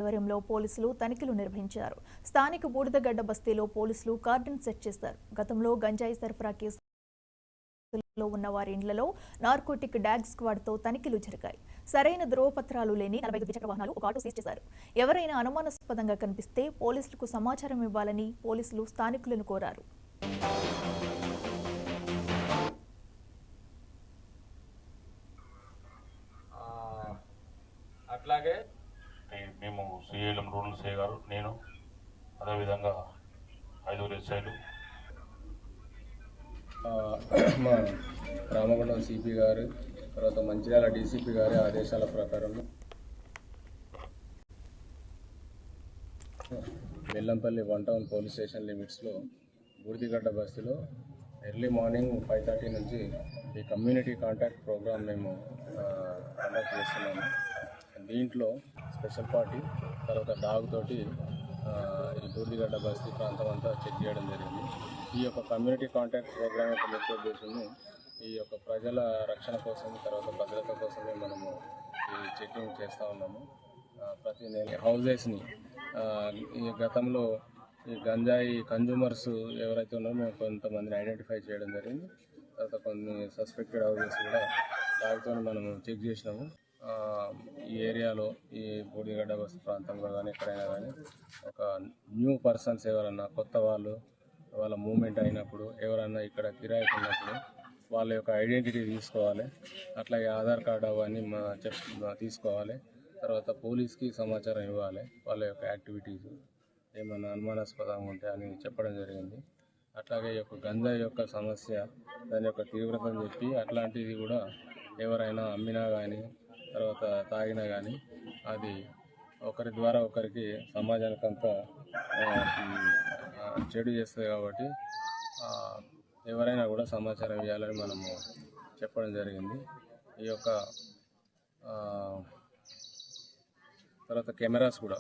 ఆధ్వర్యంలో పోలీసులు తనిఖీలు నిర్వహించారు. స్థానిక బూడిదగడ్డ బస్తీలో పోలీసులు కార్డన్ సెట్ చేశారు. గతంలో గంజాయి సరఫరా కేసులో ఉన్న వారి ఇండ్లలో నార్కోటిక్ డాగ్ స్క్వాడ్ తో తనిఖీలు జరిగాయి. సరైన ధ్రువపత్రాలు లేని 45 ద్విచక్ర వాహనాలు, ఒక ఆటో సీజ్ చేశారు. ఎవరైనా అనుమానాస్పదంగా కనిపిస్తే పోలీసులకు సమాచారం ఇవ్వాలని పోలీసులు స్థానికులను కోరారు. అట్లాగే మేము సిఐఎం రూరల్ సిఐ గారు, నేను, అదేవిధంగా 5 ఎస్ఐలు, మా రామగుండం సిపి గారు, తర్వాత మంచిర్యాల డీసీపీ గారి ఆదేశాల ప్రకారం బెల్లంపల్లి 1 టౌన్ పోలీస్ స్టేషన్ లిమిట్స్లో బూడిదగడ్డ బస్తీలో ఎర్లీ మార్నింగ్ 5:30 నుంచి ఈ కమ్యూనిటీ కాంటాక్ట్ ప్రోగ్రామ్ మేము కండక్ట్ చేస్తున్నాము. దీంట్లో స్పెషల్ పార్టీ తర్వాత డాగ్ తోటి ఈ బూడిదగడ్డ బస్తీ ప్రాంతం అంతా చెక్ చేయడం జరిగింది. ఈ యొక్క కమ్యూనిటీ కాంటాక్ట్ ప్రోగ్రామ్ యొక్క ముఖ్య ఉద్దేశము ఈ యొక్క ప్రజల రక్షణ కోసం, తర్వాత భద్రత కోసమే మనము ఈ చెకింగ్ చేస్తూ ఉన్నాము. ప్రతి నెల హౌజెస్ని ఈ గతంలో ఈ గంజాయి కన్జ్యూమర్స్ ఎవరైతే ఉన్నారో మేము కొంతమందిని ఐడెంటిఫై చేయడం జరిగింది. తర్వాత కొన్ని సస్పెక్టెడ్ హౌజెస్ కూడా డాగ్తో మనము చెక్ చేసినాము. ఈ ఏరియాలో ఈ బూడిదగడ్డ బస్తీ ప్రాంతంలో కానీ ఎక్కడైనా కానీ ఒక న్యూ పర్సన్స్ ఎవరన్నా కొత్త వాళ్ళ మూమెంట్ అయినప్పుడు, ఎవరన్నా ఇక్కడ కిరాయికి ఉన్నప్పుడు వాళ్ళ యొక్క ఐడెంటిటీ తీసుకోవాలి. అట్లాగే ఆధార్ కార్డు అవన్నీ తీసుకోవాలి. తర్వాత పోలీస్కి సమాచారం ఇవ్వాలి. వాళ్ళ యొక్క యాక్టివిటీస్ ఏమైనా అనుమానాస్పదంగా ఉంటే అని చెప్పడం జరిగింది. అట్లాగే ఈ యొక్క గంజాయి యొక్క సమస్య, దాని యొక్క తీవ్రతను చెప్పి అట్లాంటిది కూడా ఎవరైనా అమ్మినా కానీ తర్వాత తాగినా కానీ అది ఒకరి ద్వారా ఒకరికి సమాజానికి అంతా చెడు చేస్తుంది. కాబట్టి ఎవరైనా కూడా సమాచారం ఇవ్వాలని మనము చెప్పడం జరిగింది. ఈ యొక్క తర్వాత కెమెరాస్ కూడా